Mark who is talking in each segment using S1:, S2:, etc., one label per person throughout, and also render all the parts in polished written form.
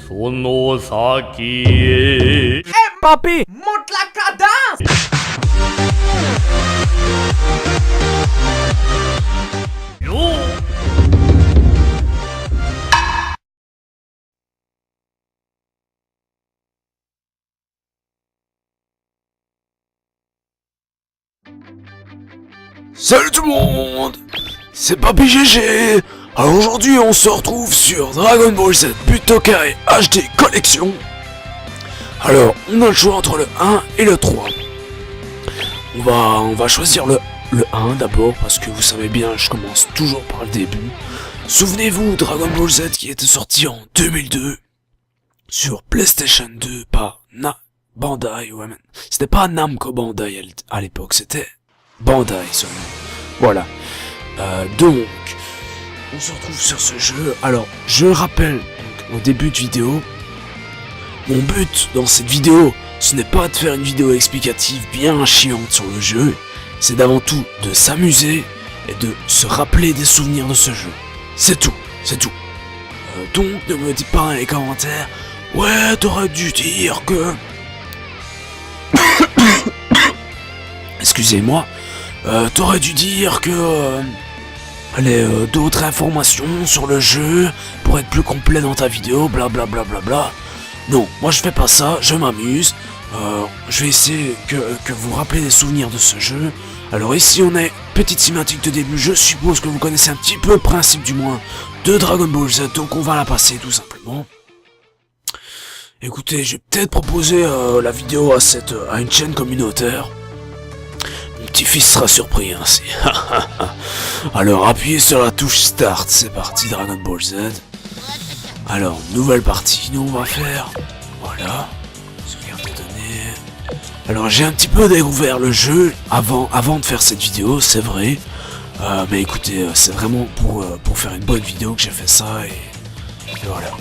S1: その先へ
S2: Papi!
S3: Monte la cadence!
S1: Yo!
S2: Salut tout le monde! C'est Papy GG! Alors aujourd'hui on se retrouve sur Dragon Ball Z Butokai HD Collection. Alors on a le choix entre le 1 et le 3. On va choisir le 1 d'abord parce que vous savez bien je commence toujours par le début. Souvenez-vous Dragon Ball Z qui était sorti en 2002 sur PlayStation 2 par Bandai, ouais, c'était pas Namco Bandai à l'époque, c'était Bandai seulement. Voilà. Donc, on se retrouve sur ce jeu. Alors, je rappelle donc, au début de vidéo, mon but dans cette vidéo, ce n'est pas de faire une vidéo explicative bien chiante sur le jeu, c'est d'avant tout de s'amuser et de se rappeler des souvenirs de ce jeu. C'est tout, c'est tout. Donc, ne me dites pas dans les commentaires, ouais, t'aurais dû dire que... Excusez-moi. T'aurais dû dire que d'autres informations sur le jeu pour être plus complet dans ta vidéo, blablabla. Non, moi je fais pas ça, je m'amuse. Je vais essayer que vous rappelez des souvenirs de ce jeu. Alors ici on est petite cinématique de début, je suppose que vous connaissez un petit peu le principe du moins de Dragon Ball Z, donc on va la passer tout simplement. Écoutez, je vais peut-être proposer la vidéo à une chaîne communautaire. Mon petit-fils sera surpris ainsi. Alors appuyez sur la touche Start, c'est parti Dragon Ball Z. Alors, nouvelle partie, nous on va faire... Voilà. Sauvegarde des données. Alors j'ai un petit peu découvert le jeu avant de faire cette vidéo, c'est vrai. Mais écoutez, c'est vraiment pour faire une bonne vidéo que j'ai fait ça et voilà.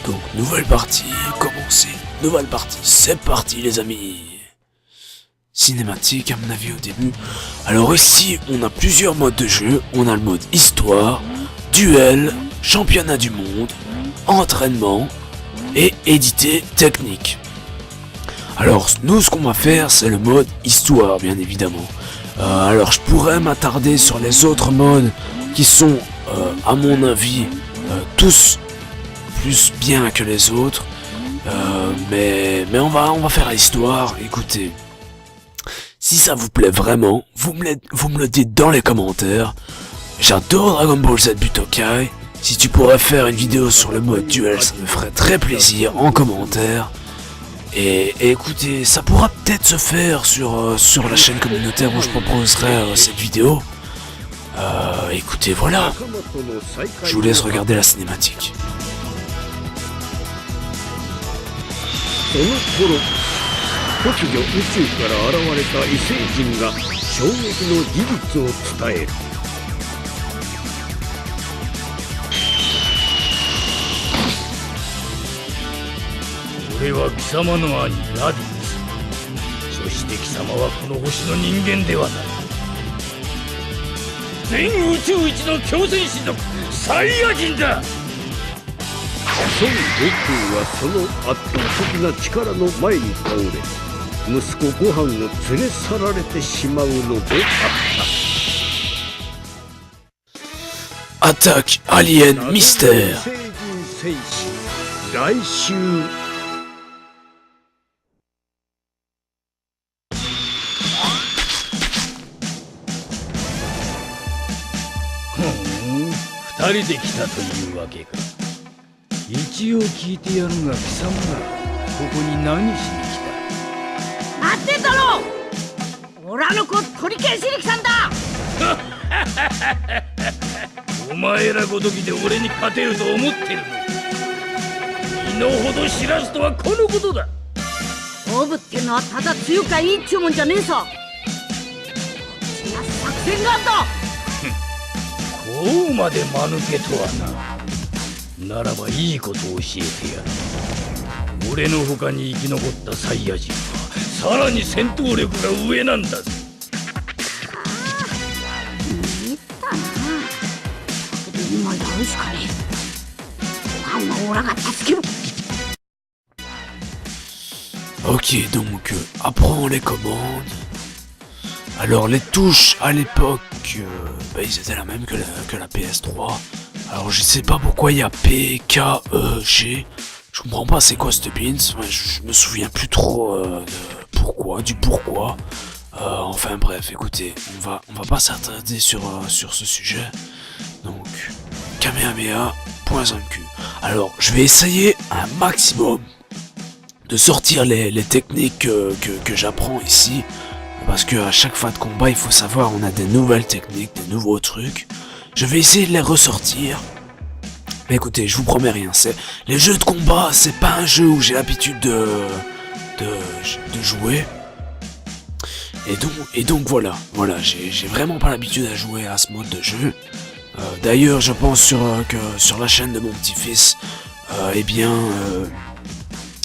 S2: Donc, nouvelle partie, commencer. Nouvelle partie, c'est parti les amis. Cinématique à mon avis au début. Alors ici on a plusieurs modes de jeu. On a le mode histoire, duel, championnat du monde, entraînement et édité technique. Alors nous ce qu'on va faire c'est le mode histoire bien évidemment. Alors je pourrais m'attarder sur les autres modes qui sont à mon avis tous plus bien que les autres. Mais on va faire l'histoire. Écoutez. Si ça vous plaît vraiment, vous me le dites dans les commentaires. J'adore Dragon Ball Z Butokai. Si tu pourrais faire une vidéo sur le mode duel, ça me ferait très plaisir en commentaire. Et écoutez, ça pourra peut-être se faire sur la chaîne communautaire où je proposerai cette vidéo. Écoutez, voilà. Je vous laisse regarder la cinématique.
S4: 突如宇宙から現れた異星人が衝撃の事実を伝える。
S1: 俺は貴様の兄ラディス。そして貴様はこの星の人間ではない。全宇宙一の強戦士族サイヤ人だ。
S4: 孫悟空はその圧倒的な力の前に倒れ、息子ご飯を連れ去られてしまうのであった。
S2: Attaque Alien Mystère.
S4: 星人戦士来週。
S1: 二人で来たというわけか。一応聞いてやるが貴様がここに何しに来た。
S5: 待ってんだろう。オラの子取り消しに来たんだ。
S1: お前らごときで俺に勝てると思ってるの。身の程知らずとはこのことだ。
S5: 勝負ってのはただ強かいいっちゅうもんじゃねえさ。こっちが作戦があんだ。
S1: こうまで間抜けとはな。ならばいいことを教えてやる。俺の他に生き残ったサイヤ人はさらに戦闘力が上なんだぜ。
S5: 見たな。今やるしかねえ。んはオラが助ける。
S2: Ok, donc apprends les commandes. Alors les touches à l'époque, ils étaient la même que la PS3. Alors je sais pas pourquoi il y a P, K, E, G. Je comprends pas c'est quoi ce pins. Je me souviens plus trop du pourquoi. Enfin bref, écoutez, on va pas s'attarder sur ce sujet. Donc Kamehameha, point Zanku. Alors je vais essayer un maximum de sortir les techniques que j'apprends ici, parce que à chaque fois de combat, il faut savoir, on a des nouvelles techniques, des nouveaux trucs. Je vais essayer de les ressortir. Mais écoutez, je vous promets rien, les jeux de combat, c'est pas un jeu où j'ai l'habitude de jouer. Et donc voilà, j'ai vraiment pas l'habitude à jouer à ce mode de jeu. D'ailleurs, je pense que sur la chaîne de mon petit-fils,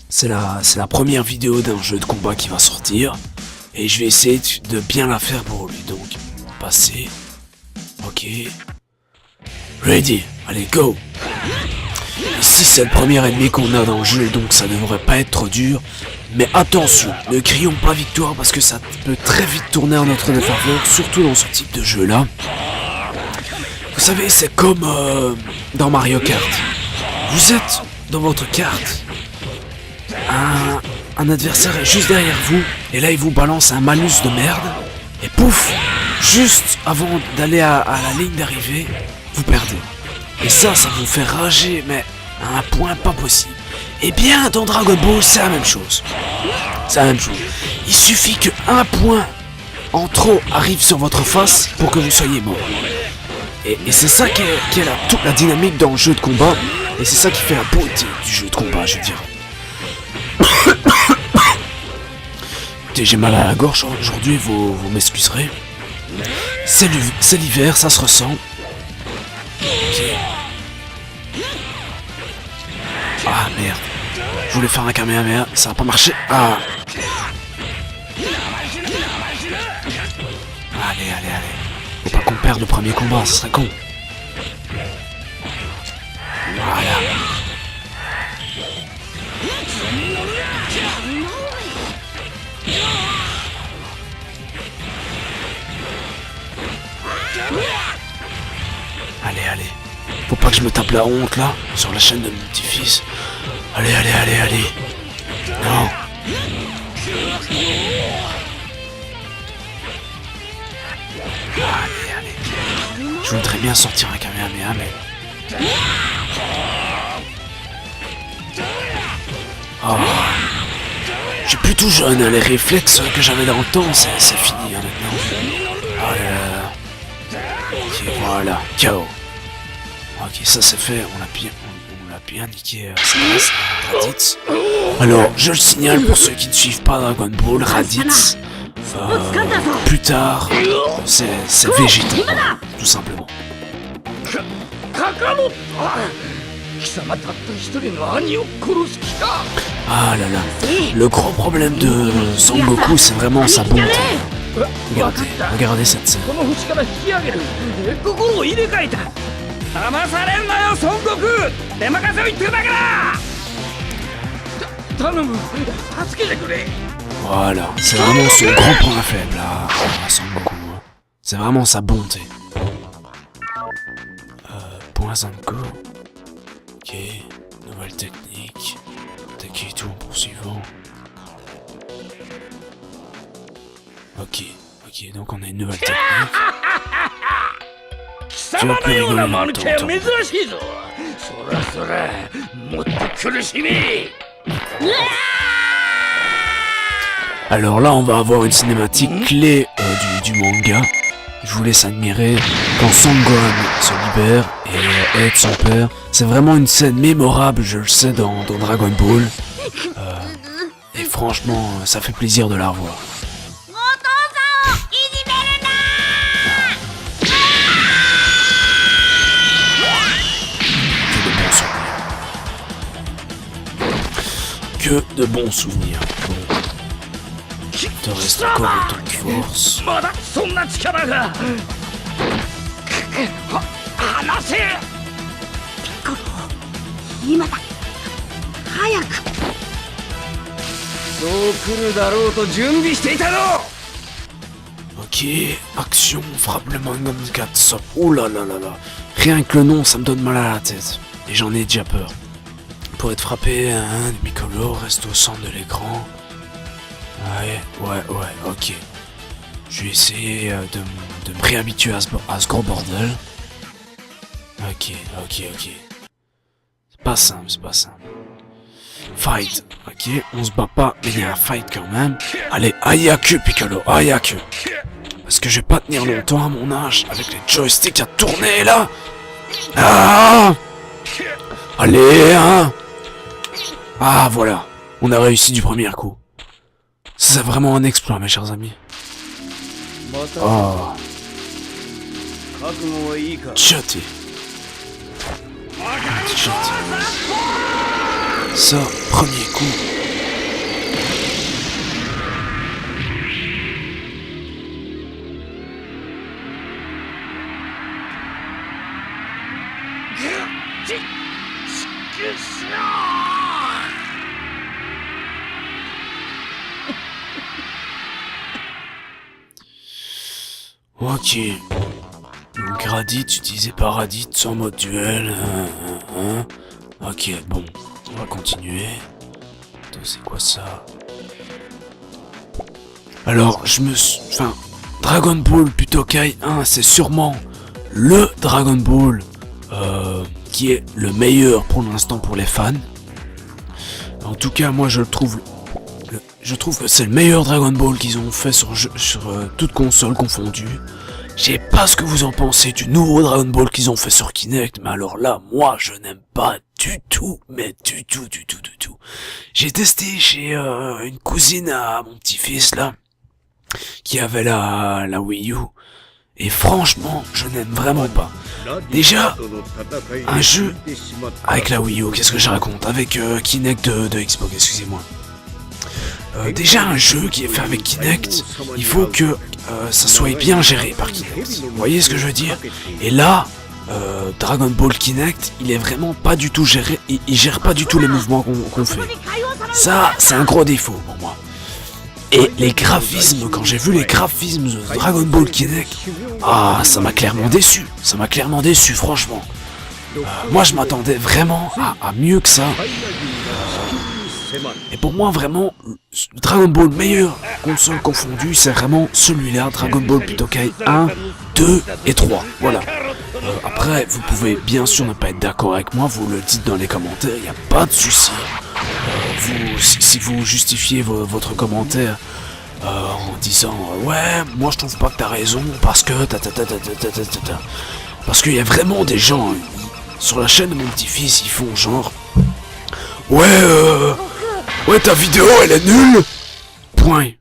S2: c'est la première vidéo d'un jeu de combat qui va sortir. Et je vais essayer de bien la faire pour lui. Donc, passer. Ok. Ready. Allez, go. Ici, c'est le premier ennemi qu'on a dans le jeu. Donc, ça devrait pas être trop dur. Mais attention, ne crions pas victoire parce que ça peut très vite tourner en notre défaveur. Surtout dans ce type de jeu-là. Vous savez, c'est comme dans Mario Kart. Vous êtes dans votre carte. Un adversaire est juste derrière vous, et là il vous balance un malus de merde, et pouf, juste avant d'aller à la ligne d'arrivée, vous perdez. Et ça vous fait rager, mais à un point pas possible. Et bien dans Dragon Ball, c'est la même chose. C'est la même chose. Il suffit que un point en trop arrive sur votre face pour que vous soyez mort. Et c'est ça qui est toute la dynamique dans le jeu de combat, et c'est ça qui fait la beauté du jeu de combat, je dirais. J'ai mal à la gorge aujourd'hui, vous m'excuserez. C'est l'hiver, ça se ressent. Okay. Ah merde. Je voulais faire un Kamehameha, ça va pas marcher. Ah. Allez. Faut pas qu'on perde le premier combat, ce serait con. Voilà. Allez. Faut pas que je me tape la honte là, sur la chaîne de mon petit-fils. Allez. Non. Allez. Je voudrais bien sortir un Kamehameha, mais... Oh. Je suis plus tout jeune, hein, les réflexes que j'avais dans le temps, c'est fini hein, maintenant. Oh là là. Ok, voilà, KO. Ok, ça c'est fait, on l'a bien niqué, Raditz. Alors, je le signale pour ceux qui ne suivent pas Dragon Ball, Raditz, plus tard, c'est Vegeta, tout simplement. Ah là là, le gros problème de Son Goku, c'est vraiment sa bonté. Regardez cette scène. Voilà, c'est vraiment son gros point faible là, Son Goku. C'est vraiment sa bonté. Point Zanko. Ok, nouvelle technique. Attaquer tout en poursuivant. Ok, donc on a une nouvelle technique. Tu vas plus rigoler longtemps, Alors là, on va avoir une cinématique clé du manga. Je vous laisse admirer quand Son Gohan se libère et aide son père. C'est vraiment une scène mémorable, je le sais, dans Dragon Ball. Et franchement, ça fait plaisir de la revoir. Que de bons souvenirs. Il te reste encore autant de force.
S5: 今だ早く
S4: そう来るだろうと準備していたろう。
S2: Ok, action, frappe le Magnum 4 Sop. Oh là là là là. Rien que le nom, ça me donne mal à la tête. Et j'en ai déjà peur. Pour être frappé, un demi-colore reste au centre de l'écran. Ouais, ok. Je vais essayer de me réhabituer à ce gros bordel. Ok. C'est pas simple. Fight, ok, on se bat pas, mais il y a un fight quand même. Allez, Ayaku Piccolo, Ayaku. Parce que je vais pas tenir longtemps à mon âge avec les joysticks à tourner là. Ah, allez, hein. Ah, voilà, on a réussi du premier coup. C'est vraiment un exploit, mes chers amis. Oh, Chuty. Ça, premier coup. Ok. Donc Raditz utilisé par Raditz en mode duel. Ok, bon. On va continuer. Attends, c'est quoi ça? Alors, enfin, Dragon Ball Butokai 1, c'est sûrement le Dragon Ball qui est le meilleur pour l'instant pour les fans. En tout cas, moi je trouve que c'est le meilleur Dragon Ball qu'ils ont fait sur toute console confondue. Je sais pas ce que vous en pensez du nouveau Dragon Ball qu'ils ont fait sur Kinect, mais alors là, moi, je n'aime pas du tout, mais du tout. J'ai testé chez une cousine à mon petit-fils, là, qui avait la Wii U, et franchement, je n'aime vraiment pas. Déjà, un jeu avec la Wii U, qu'est-ce que je raconte? Avec Kinect de Xbox, excusez-moi. Déjà, un jeu qui est fait avec Kinect, il faut que ça soit bien géré par Kinect. Vous voyez ce que je veux dire? Et là, Dragon Ball Kinect, il est vraiment pas du tout géré, il gère pas du tout les mouvements qu'on fait. Ça, c'est un gros défaut pour moi. Et les graphismes, quand j'ai vu les graphismes de Dragon Ball Kinect, ah, ça m'a clairement déçu, franchement. Moi, je m'attendais vraiment à mieux que ça. Et pour moi, vraiment, Dragon Ball meilleur console confondue, c'est vraiment celui-là, Dragon Ball Butokai 1, 2 et 3. Voilà. Après, vous pouvez bien sûr ne pas être d'accord avec moi, vous le dites dans les commentaires, il n'y a pas de souci. Si vous justifiez votre commentaire en disant ouais, moi je trouve pas que t'as raison parce que parce qu'il y a vraiment des gens sur la chaîne de mon petit-fils, ils font genre ouais, ta vidéo elle est nulle. Point.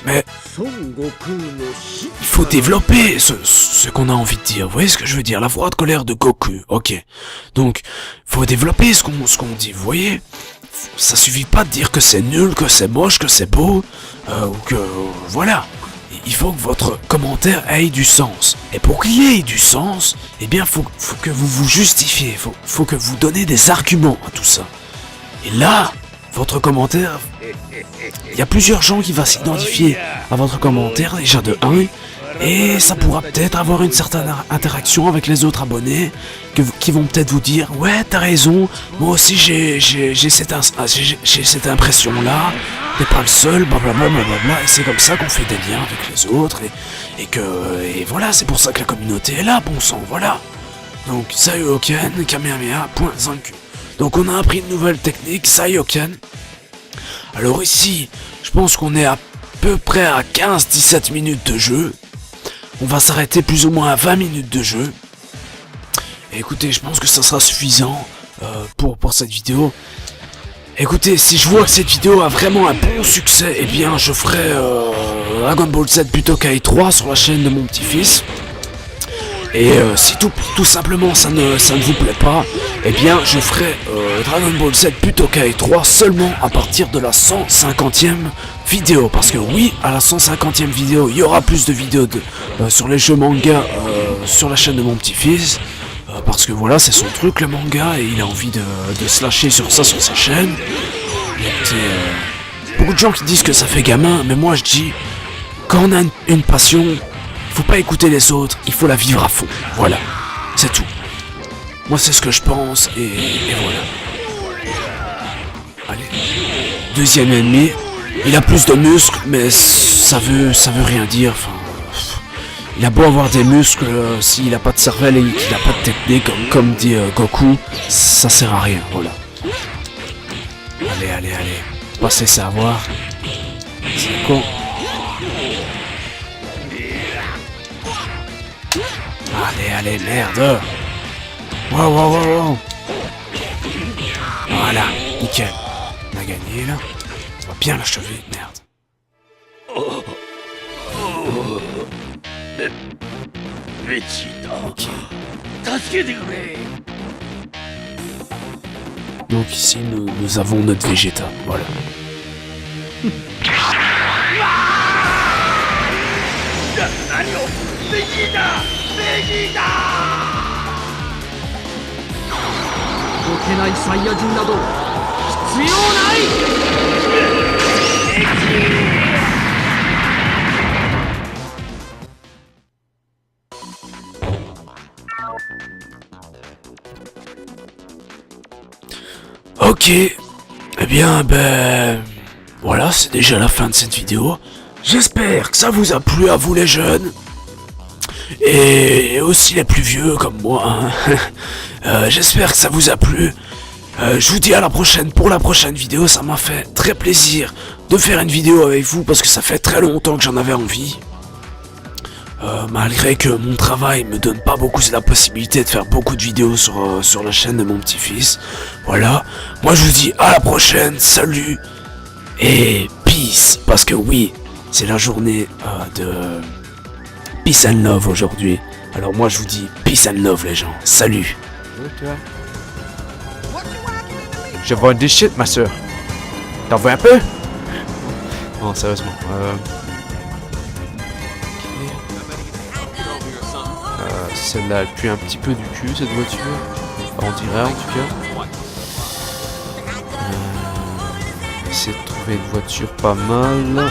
S2: Mais il faut développer ce qu'on a envie de dire. Vous voyez ce que je veux dire? La voix de colère de Goku. Ok. Donc, faut développer ce qu'on dit. Vous voyez? Ça suffit pas de dire que c'est nul, que c'est moche, que c'est beau, ou que voilà. Il faut que votre commentaire ait du sens. Et pour qu'il ait du sens, eh bien, faut que vous vous justifiez. Faut que vous donnez des arguments à tout ça. Et là, votre commentaire, il y a plusieurs gens qui vont s'identifier à votre commentaire, déjà de 1, et ça pourra peut-être avoir une certaine interaction avec les autres abonnés, qui vont peut-être vous dire « Ouais, t'as raison, moi aussi j'ai cette impression-là, t'es pas le seul, blablabla, et c'est comme ça qu'on fait des liens avec les autres, et voilà, c'est pour ça que la communauté est là, bon sang, voilà. Donc, Sayoken, Kamehameha, point Zanku. Donc on a appris une nouvelle technique, Sayoken. Alors ici, je pense qu'on est à peu près à 15-17 minutes de jeu. On va s'arrêter plus ou moins à 20 minutes de jeu. Et écoutez, je pense que ça sera suffisant pour cette vidéo. Écoutez, si je vois que cette vidéo a vraiment un bon succès, eh bien je ferai Dragon Ball Z Butokai 3 sur la chaîne de mon petit-fils. Et si tout simplement ça ne vous plaît pas, eh bien je ferai Dragon Ball Z Butokai 3 seulement à partir de la 150e vidéo. Parce que oui, à la 150e vidéo, il y aura plus de vidéos sur les jeux manga sur la chaîne de mon petit-fils. parce que voilà, c'est son truc le manga et il a envie de se lâcher sur ça sur sa chaîne. Il y a beaucoup de gens qui disent que ça fait gamin, mais moi je dis, quand on a une passion, faut pas écouter les autres, il faut la vivre à fond. Voilà, c'est tout. Moi c'est ce que je pense et voilà. Allez, deuxième ennemi. Il a plus de muscles, mais ça veut rien dire. Enfin, il a beau avoir des muscles, s'il a pas de cervelle et qu'il a pas de technique, comme dit Goku, ça sert à rien. Voilà. Allez. Passez ça à voir. C'est con. Allez, merde. Wow. Voilà, nickel. On a gagné là. On va bien l'achever, merde.
S1: Vegeta,
S2: Ok.
S1: 助けてくれ。
S2: Donc ici, nous avons notre Vegeta. Voilà.
S1: 何をベジータ
S3: 動けないサイヤ人など必要ない。
S2: Ok. Eh bien, voilà, c'est déjà la fin de cette vidéo. J'espère que ça vous a plu à vous les jeunes. Et aussi les plus vieux comme moi. Hein. J'espère que ça vous a plu. Je vous dis à la prochaine pour la prochaine vidéo. Ça m'a fait très plaisir de faire une vidéo avec vous parce que ça fait très longtemps que j'en avais envie. Malgré que mon travail me donne pas beaucoup la possibilité de faire beaucoup de vidéos sur la chaîne de mon petit-fils. Voilà. Moi je vous dis à la prochaine. Salut. Et peace. Parce que oui, c'est la journée de peace and love aujourd'hui. Alors moi je vous dis peace and love les gens. Salut.
S6: Je vois des shit, ma soeur. T'en veux un peu? Non, sérieusement. Celle-là, elle pue un petit peu du cul, cette voiture. Enfin, on dirait en tout cas. Essayer de trouver une voiture pas mal.